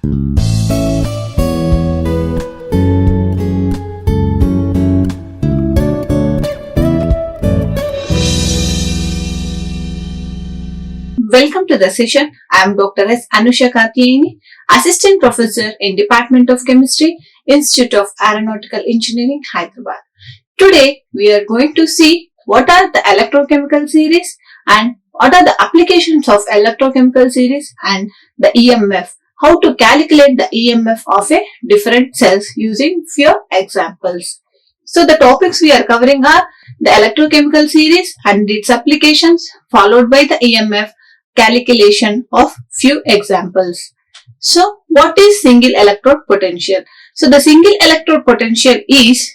Welcome to the session. I am Dr. S. Anusha Kathyayani, Assistant Professor in Department of Chemistry, Institute of Aeronautical Engineering, Hyderabad. Today, we are going to see what are the electrochemical series and what are the applications of electrochemical series and the EMF. How to calculate the EMF of a different cells using few examples. So the topics we are covering are the electrochemical series and its applications, followed by the EMF calculation of few examples. So what is single electrode potential? So the single electrode potential is,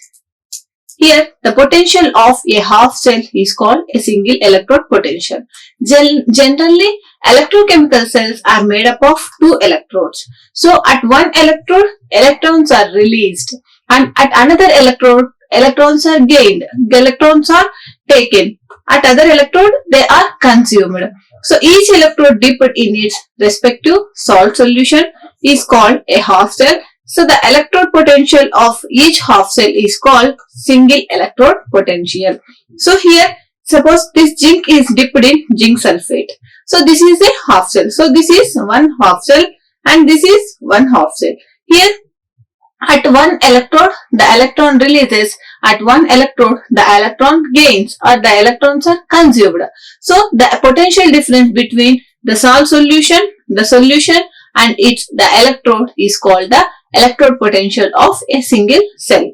here the potential of a half cell is called a single electrode potential. Generally, electrochemical cells are made up of two electrodes. So at one electrode, electrons are released, and at another electrode, electrons are gained, electrons are taken. At other electrode, they are consumed. So each electrode dipped in its respective salt solution is called a half cell. So the electrode potential of each half cell is called single electrode potential. So here, suppose this zinc is dipped in zinc sulfate. So this is a half cell. So this is one half cell and this is one half cell. Here, at one electrode, the electron releases. At one electrode, the electron gains or the electrons are consumed. So the potential difference between the salt solution, and the electrode is called the electrode potential of a single cell.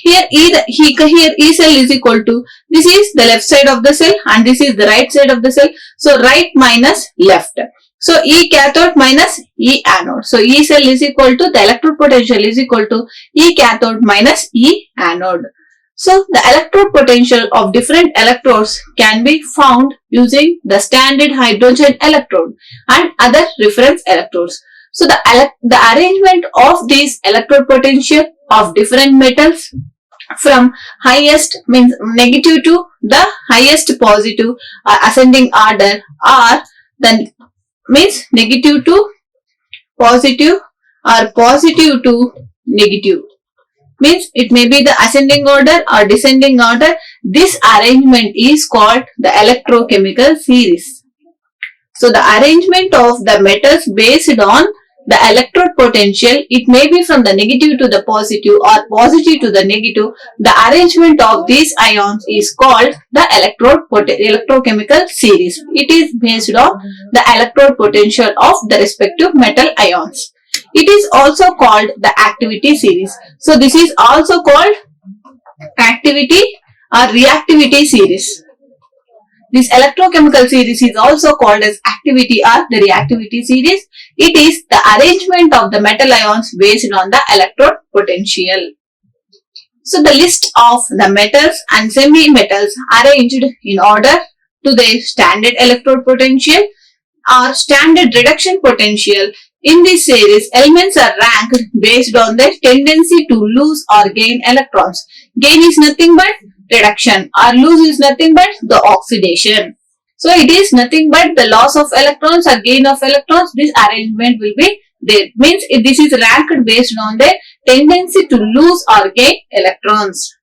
Here E cell is equal to, this is the left side of the cell and this is the right side of the cell. So right minus left. So E cathode minus E anode. So E cell is equal to, the electrode potential is equal to E cathode minus E anode. So the electrode potential of different electrodes can be found using the standard hydrogen electrode and other reference electrodes. So the arrangement of these electrode potential of different metals from highest means negative to the highest positive ascending order, or then means negative to positive or positive to negative. Means it may be the ascending order or descending order. This arrangement is called the electrochemical series. So the arrangement of the metals based on the electrode potential, it may be from the negative to the positive or positive to the negative. The arrangement of these ions is called the electrochemical series. It is based on the electrode potential of the respective metal ions. It is also called the activity series. So this is also called activity or reactivity series. This electrochemical series is also called as activity or the reactivity series. It is the arrangement of the metal ions based on the electrode potential. So the list of the metals and semi-metals arranged in order to their standard electrode potential or standard reduction potential. In this series, elements are ranked based on their tendency to lose or gain electrons. Gain is nothing but reduction, or lose is nothing but the oxidation. So it is nothing but the loss of electrons or gain of electrons. This arrangement will be there. Means this is ranked based on their tendency to lose or gain electrons.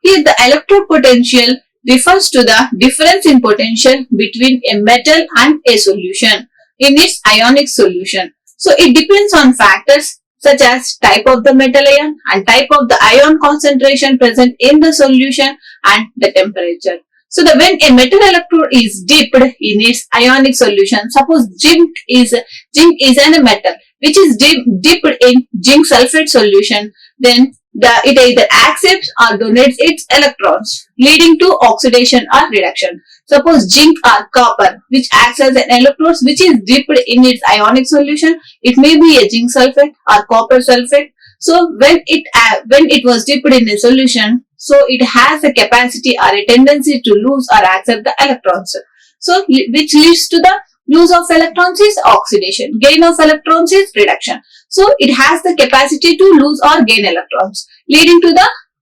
Here the electrode potential refers to the difference in potential between a metal and a solution in its ionic solution. So it depends on factors such as type of the metal ion and type of the ion concentration present in the solution and the temperature. So when a metal electrode is dipped in its ionic solution, suppose zinc is a metal which is dipped in zinc sulfate solution, then it either accepts or donates its electrons, leading to oxidation or reduction. Suppose zinc or copper, which acts as an electrode which is dipped in its ionic solution, it may be a zinc sulfate or copper sulfate. So when it was dipped in a solution, so it has a capacity or a tendency to lose or accept the electrons. So which leads to the loss of electrons is oxidation, gain of electrons is reduction. So it has the capacity to lose or gain electrons, leading to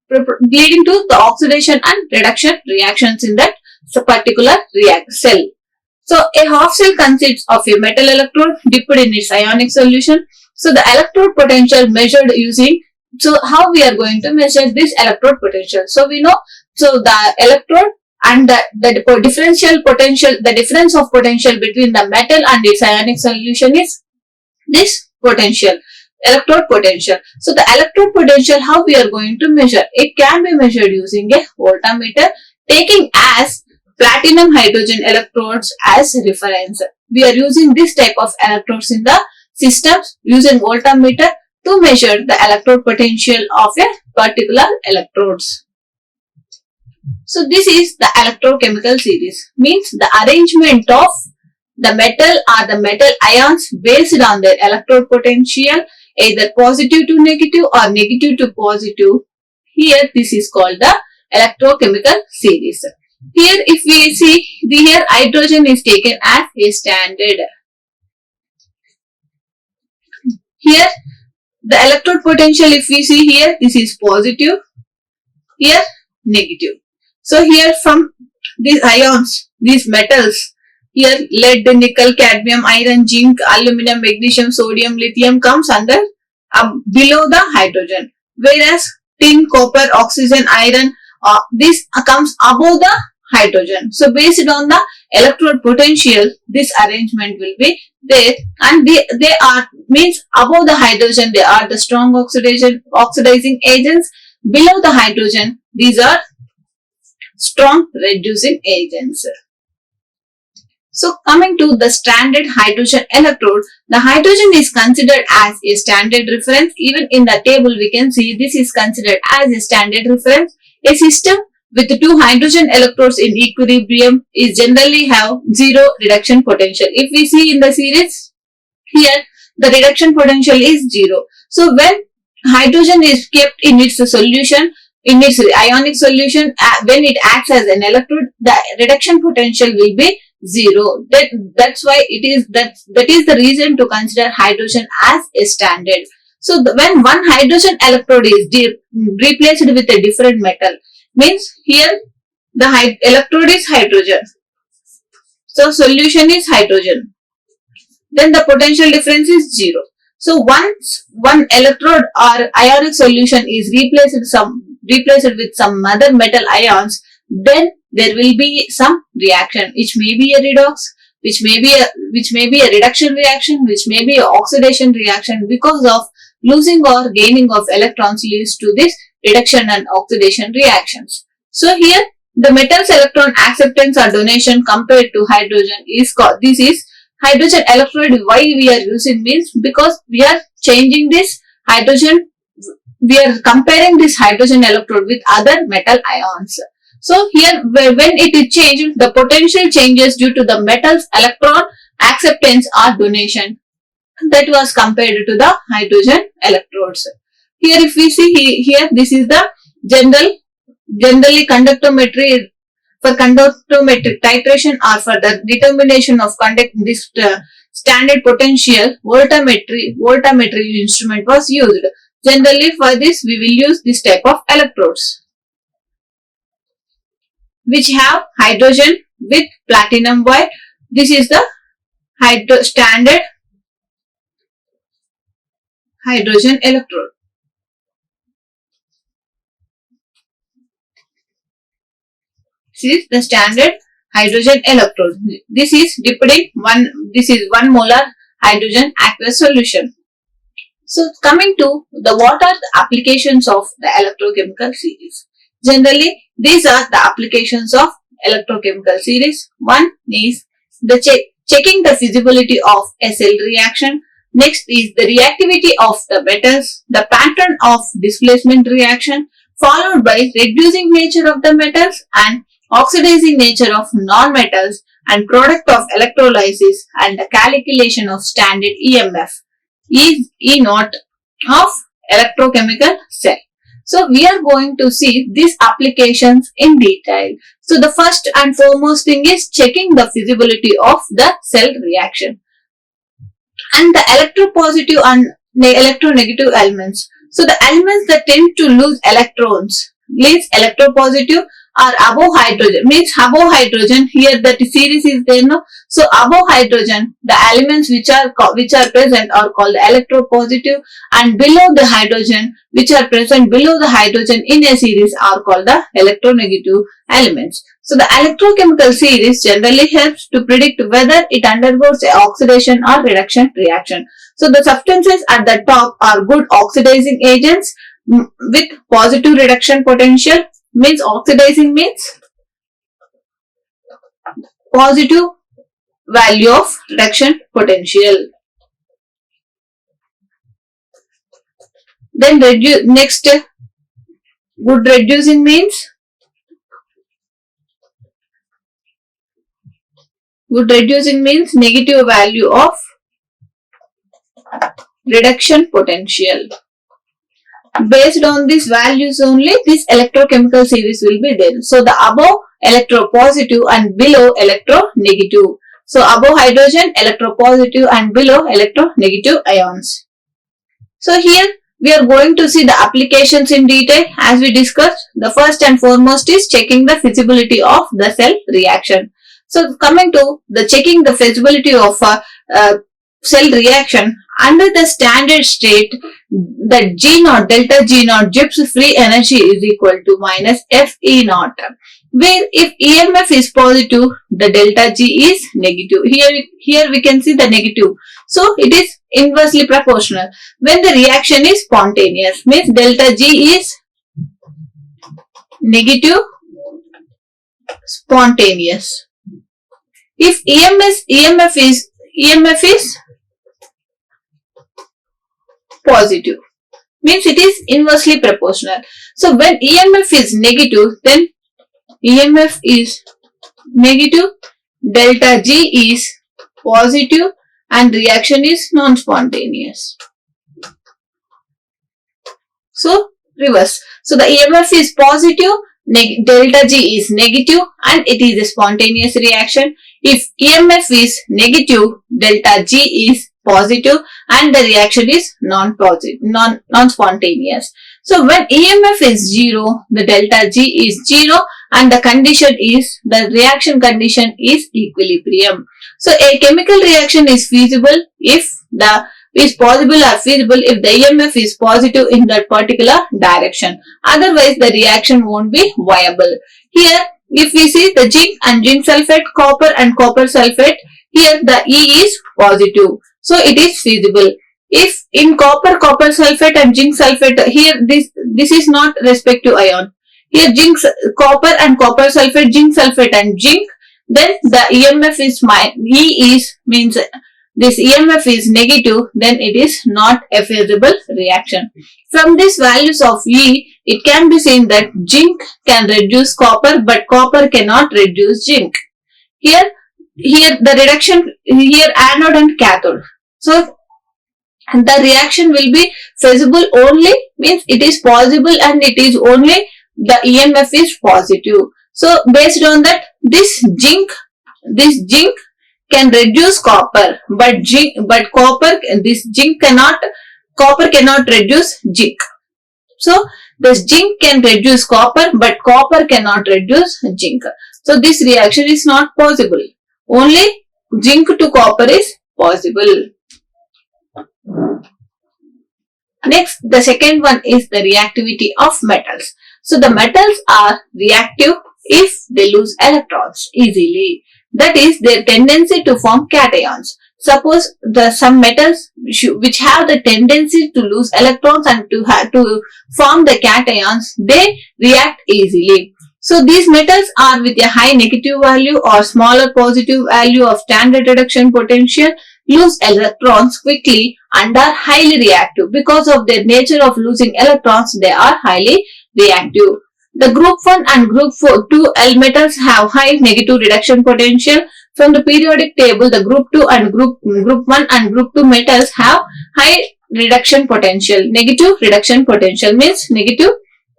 the oxidation and reduction reactions in that particular cell. So a half cell consists of a metal electrode dipped in its ionic solution. So the electrode potential measured using, so how we are going to measure this electrode potential? So we know, so the electrode and the differential potential, the difference of potential between the metal and its ionic solution is this potential, electrode potential. So the electrode potential, how we are going to measure? It can be measured using a voltmeter, taking as platinum hydrogen electrodes as reference. We are using this type of electrodes in the systems using voltmeter to measure the electrode potential of a particular electrodes. So this is the electrochemical series, means the arrangement of the metal or the metal ions based on their electrode potential, either positive to negative or negative to positive. Here this is called the electrochemical series. Here if we see, here hydrogen is taken as a standard. Here the electrode potential, if we see here, this is positive, here negative. So here from these ions, these metals, here lead, nickel, cadmium, iron, zinc, aluminum, magnesium, sodium, lithium comes under below the hydrogen, whereas tin, copper, oxygen, iron, this comes above the hydrogen. So based on the electrode potential, this arrangement will be there, and they are, means above the hydrogen they are the strong oxidizing agents, below the hydrogen these are strong reducing agents. So coming to the standard hydrogen electrode, the hydrogen is considered as a standard reference. Even in the table we can see this is considered as a standard reference. A system with two hydrogen electrodes in equilibrium is generally have zero reduction potential. If we see in the series, here the reduction potential is zero. So when hydrogen is kept in its solution, in its ionic solution, when it acts as an electrode, the reduction potential will be zero. That's why it is that is the reason to consider hydrogen as a standard. So when one hydrogen electrode is replaced with a different metal, means here the electrode is hydrogen, so solution is hydrogen, then the potential difference is zero. So once one electrode or ionic solution is replaced with some other metal ions, then there will be some reaction, which may be a redox, which may be a reduction reaction, which may be an oxidation reaction, because of losing or gaining of electrons leads to this reduction and oxidation reactions. So here the metal's electron acceptance or donation compared to hydrogen is called, this is hydrogen electrode. Why we are using means because we are changing this hydrogen, we are comparing this hydrogen electrode with other metal ions. So here when it is changed, the potential changes due to the metal's electron acceptance or donation, that was compared to the hydrogen electrodes. Here if we see here this is the generally conductometry, for conductometric titration or for the determination of this standard potential, voltmetry instrument was used. Generally for this we will use this type of electrodes which have hydrogen with platinum wire. This is the standard hydrogen electrode. This is the standard hydrogen electrode. This is depicting this is 1 molar hydrogen aqueous solution. So coming to what are the applications of the electrochemical series? Generally, these are the applications of electrochemical series. One is the checking the feasibility of a cell reaction. Next is the reactivity of the metals, the pattern of displacement reaction, followed by reducing nature of the metals and oxidizing nature of non-metals, and product of electrolysis and the calculation of standard EMF is E0 of electrochemical cell. So we are going to see these applications in detail. So the first and foremost thing is checking the feasibility of the cell reaction and the electropositive and electronegative elements. So the elements that tend to lose electrons, leads electropositive, or above hydrogen, means above hydrogen, here that series is there, no? So above hydrogen, the elements which are present are called electropositive, and below the hydrogen, which are present below the hydrogen in a series, are called the electronegative elements. So the electrochemical series generally helps to predict whether it undergoes a oxidation or reduction reaction. So the substances at the top are good oxidizing agents with positive reduction potential. Means oxidizing means positive value of reduction potential. Then next, good reducing means negative value of reduction potential. Based on these values only, this electrochemical series will be there. So the above electropositive and below electronegative. So above hydrogen electropositive and below electronegative ions. So here we are going to see the applications in detail. As we discussed, the first and foremost is checking the feasibility of the cell reaction. So coming to the checking the feasibility of cell reaction, under the standard state, the G naught, delta G naught, Gibbs free energy is equal to minus Fe naught, where if EMF is positive, the delta G is negative. Here we can see the negative. So it is inversely proportional. When the reaction is spontaneous, means delta G is negative, spontaneous. If EMF is positive, means it is inversely proportional. So when EMF is negative, then EMF is negative, delta G is positive, and reaction is non-spontaneous. So reverse. So the EMF is positive, delta G is negative, and it is a spontaneous reaction. If EMF is negative, delta G is positive, and the reaction is non-spontaneous. So when EMF is 0, the delta G is 0, and the reaction condition is equilibrium. So a chemical reaction is feasible if is possible or feasible if the EMF is positive in that particular direction. Otherwise, the reaction won't be viable. Here, if we see the zinc and zinc sulfate, copper and copper sulfate, here the E is positive. So it is feasible. If in copper sulfate and zinc sulfate, here this is not respective ion. Here copper and copper sulfate, zinc sulfate and zinc, then the EMF is means this EMF is negative, then it is not a feasible reaction. From these values of E, it can be seen that zinc can reduce copper, but copper cannot reduce zinc. Here the reduction, here anode and cathode. So the reaction will be feasible only, means it is possible and it is only the EMF is positive. So based on that, this zinc can reduce copper, but copper cannot reduce zinc. So this zinc can reduce copper, but copper cannot reduce zinc. So this reaction is not possible. Only zinc to copper is possible. Next, the second one is the reactivity of metals. So the metals are reactive if they lose electrons easily. That is their tendency to form cations. Suppose some metals which have the tendency to lose electrons and to form the cations, they react easily. So these metals are with a high negative value or smaller positive value of standard reduction potential, lose electrons quickly and are highly reactive. Because of their nature of losing electrons, they are highly reactive. The group 1 and group 2 metals have high negative reduction potential. From the periodic table, the group 2 and group 1 and group 2 metals have high reduction potential. Negative reduction potential means negative.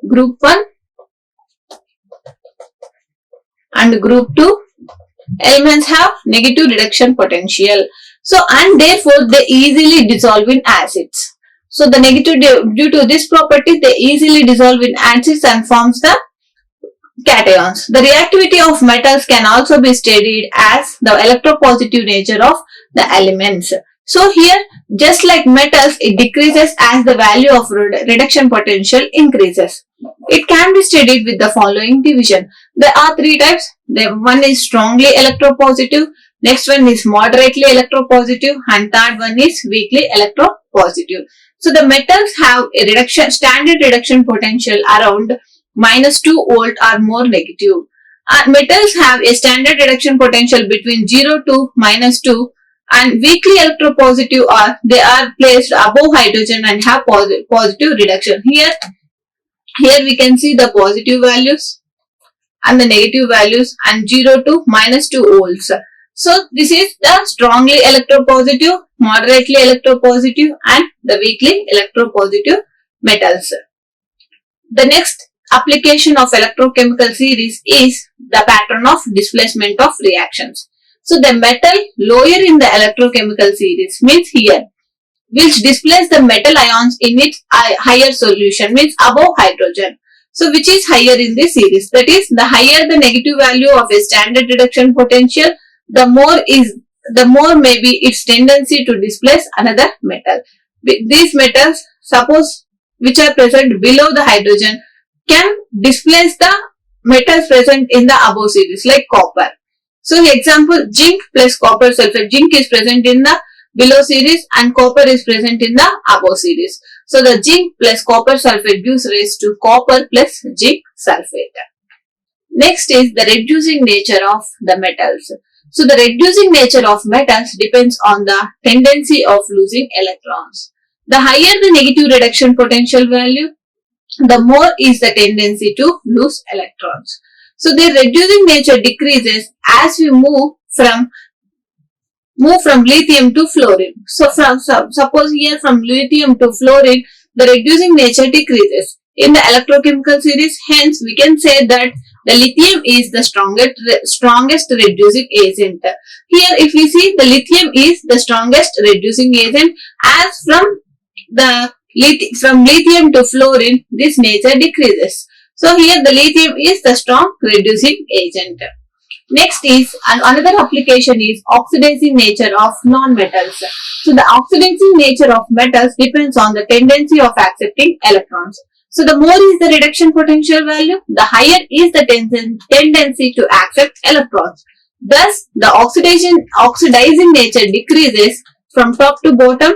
Group 1 and group 2 elements have negative reduction potential. So, and therefore they easily dissolve in acids. So the negative, due to this property, they easily dissolve in acids and forms the cations. The reactivity of metals can also be studied as the electropositive nature of the elements. So here, just like metals, it decreases as the value of reduction potential increases. It can be studied with the following division. There are three types. The one is strongly electropositive, next one is moderately electropositive, and third one is weakly electropositive. So the metals have a standard reduction potential around -2 volt or more negative. Metals have a standard reduction potential between 0 to -2, and weakly electropositive or they are placed above hydrogen and have positive reduction. Here we can see the positive values and the negative values and 0 to -2 volts. So this is the strongly electropositive, moderately electropositive and the weakly electropositive metals. The next application of electrochemical series is the pattern of displacement of reactions. So the metal lower in the electrochemical series means here, which displace the metal ions in its higher solution, means above hydrogen. So which is higher in this series, that is the higher the negative value of a standard reduction potential, the more may be its tendency to displace another metal. These metals, suppose which are present below the hydrogen, can displace the metals present in the above series like copper. So example, zinc plus copper sulfate. Zinc is present in the below series and copper is present in the above series. So the zinc plus copper sulfate gives rise to copper plus zinc sulfate. Next is the reducing nature of the metals. So the reducing nature of metals depends on the tendency of losing electrons. The higher the negative reduction potential value, the more is the tendency to lose electrons. So their reducing nature decreases as we move from lithium to fluorine. So suppose here from lithium to fluorine, the reducing nature decreases in the electrochemical series. Hence, we can say that the lithium is the strongest reducing agent. Here, if we see, the lithium is the strongest reducing agent, as from lithium to fluorine, this nature decreases. So here the lithium is the strong reducing agent. Next is another application is oxidizing nature of non-metals. So the oxidizing nature of metals depends on the tendency of accepting electrons. So the more is the reduction potential value, the higher is the tendency to accept electrons. Thus, the oxidizing nature decreases from top to bottom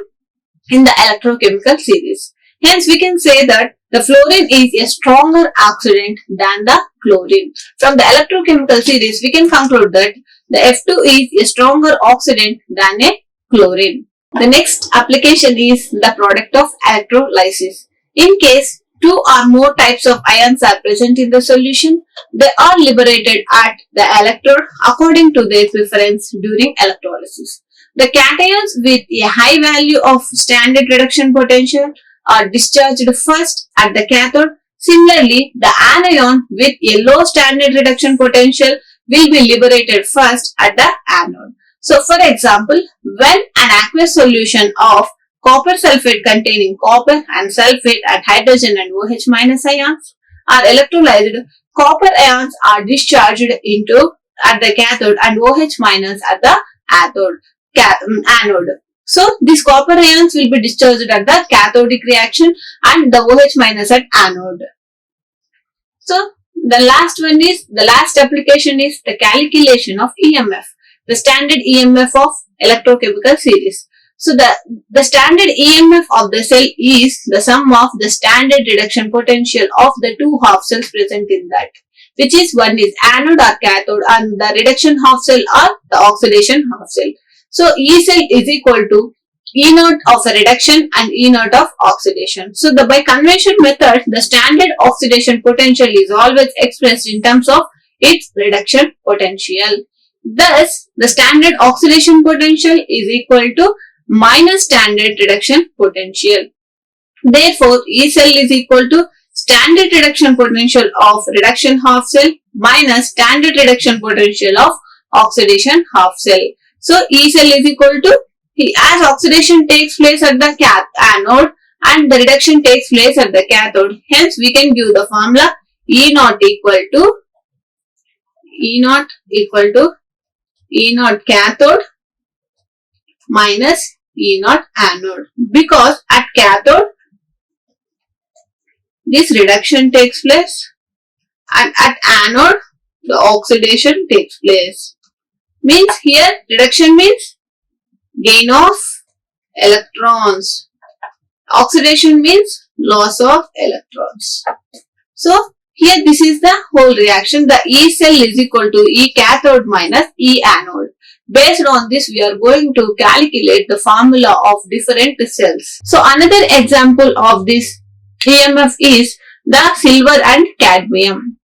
in the electrochemical series. Hence, we can say that the fluorine is a stronger oxidant than the chlorine. From the electrochemical series, we can conclude that the F2 is a stronger oxidant than a chlorine. The next application is the product of electrolysis. In case two or more types of ions are present in the solution, they are liberated at the electrode according to their preference during electrolysis. The cations with a high value of standard reduction potential are discharged first at the cathode. Similarly, the anion with a low standard reduction potential will be liberated first at the anode. So, for example, when an aqueous solution of copper sulfate containing copper and sulfate and hydrogen and OH minus ions are electrolyzed, copper ions are discharged at the cathode and OH minus at the anode. So, these copper ions will be discharged at the cathodic reaction and the OH minus at anode. So, the last application is the calculation of EMF, the standard EMF of electrochemical series. So, the standard EMF of the cell is the sum of the standard reduction potential of the two half cells present in that, which is one is anode or cathode and the reduction half cell or the oxidation half cell. So, E cell is equal to E naught of a reduction and E naught of oxidation. So, by convention method, the standard oxidation potential is always expressed in terms of its reduction potential. Thus, the standard oxidation potential is equal to minus standard reduction potential. Therefore, E cell is equal to standard reduction potential of reduction half cell minus standard reduction potential of oxidation half cell. So, E cell is equal to, as oxidation takes place at the anode and the reduction takes place at the cathode, hence we can give the formula E naught equal to E naught equal to E naught cathode minus E naught anode, because at cathode this reduction takes place and at anode the oxidation takes place. Means here reduction means gain of electrons. Oxidation means loss of electrons. So here this is the whole reaction. The E cell is equal to E cathode minus E anode. Based on this, we are going to calculate the formula of different cells. So another example of this EMF is the silver and cadmium.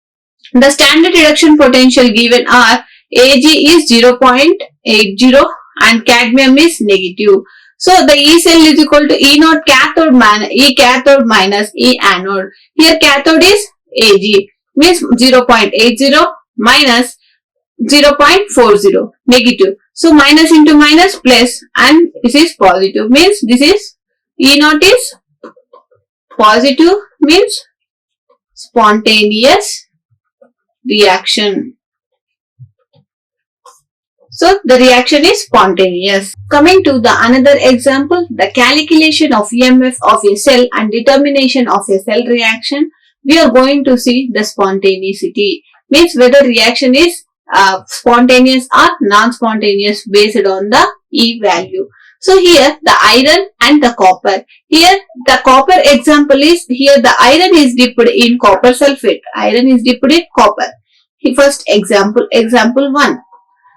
The standard reduction potential given are Ag is 0.80 and cadmium is negative. So the E cell is equal to E naught cathode minus E anode. Here cathode is Ag, means 0.80 minus 0.40 negative. So minus into minus plus, and this is positive, means this is E naught is positive, means spontaneous reaction. So the reaction is spontaneous. Coming to the another example, the calculation of EMF of a cell and determination of a cell reaction, we are going to see the spontaneity, means whether reaction is spontaneous or non-spontaneous based on the E value. So here the iron and the copper. Here the copper example is, here the iron is dipped in copper sulfate. Iron is dipped in copper. First example 1.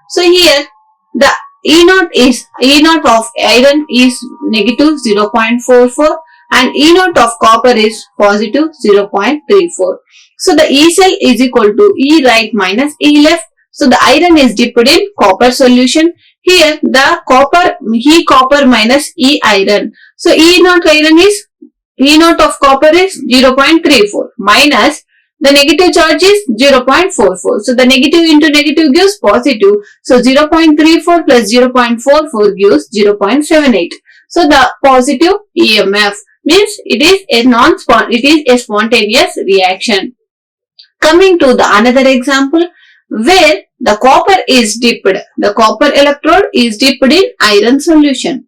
So here the E naught of iron is negative 0.44 and E naught of copper is positive 0.34. So the E cell is equal to E right minus E left. So the iron is dipped in copper solution. Here the copper minus E iron. So E naught of copper is 0.34 minus the negative charge is 0.44. So the negative into negative gives positive. So 0.34 plus 0.44 gives 0.78. So the positive EMF means it is a spontaneous reaction. Coming to the another example where the copper is dipped. The copper electrode is dipped in iron solution.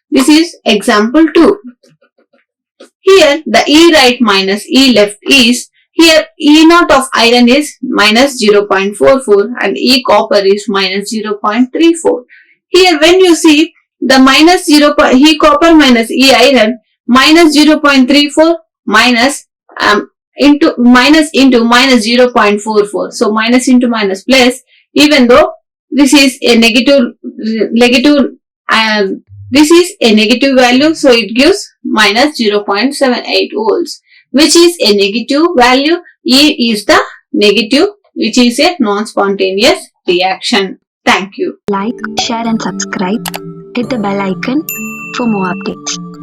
This is example 2. Here the E right minus E left is, here E naught of iron is minus 0.44 and E copper is minus 0.34. Here when you see the minus E copper minus E iron, minus 0.34 minus into minus 0.44. So minus into minus plus, even though this is a negative this is a negative value, so it gives minus 0.78 volts, which is a negative value. E is the negative, which is a non-spontaneous reaction. Thank you. Like, share and subscribe. Hit the bell icon for more updates.